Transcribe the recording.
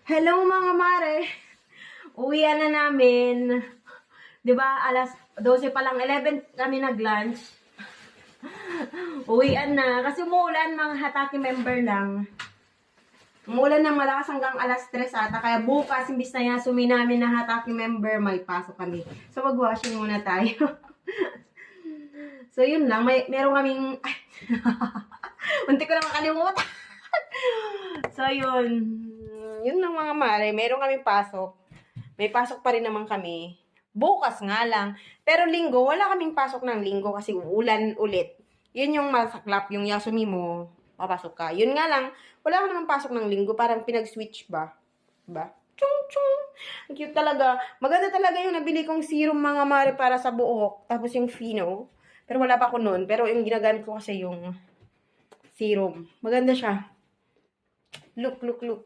Hello mga mare! Uwian na namin. 'Di ba alas 12 pa lang, 11 kami nag-lunch. Uwian na. Kasi umuulan, mga Hataki member lang. Umuulan ng malakas hanggang alas 3 ata. Kaya bukas, imbis na yasumi namin na Hataki member, may pasok kami. So mag-washing muna tayo. So yun lang. Meron kaming... Unti ko na makalimutan. So yun. Yun lang mga mare. Meron kaming pasok. May pasok pa rin naman kami. Bukas nga lang. Pero linggo, wala kaming pasok ng linggo kasi uulan ulit. Yun yung masaklap, yung yasumi mo, papasok ka. Yun nga lang, wala ka naman pasok ng linggo, parang pinag-switch ba? Diba? Chung chung! Ang cute talaga. Maganda talaga yung nabili kong serum mga mare para sa buhok. Tapos yung Fino. Pero wala pa ako noon. Pero yung ginagamit ko kasi yung serum. Maganda siya. Look, look, look.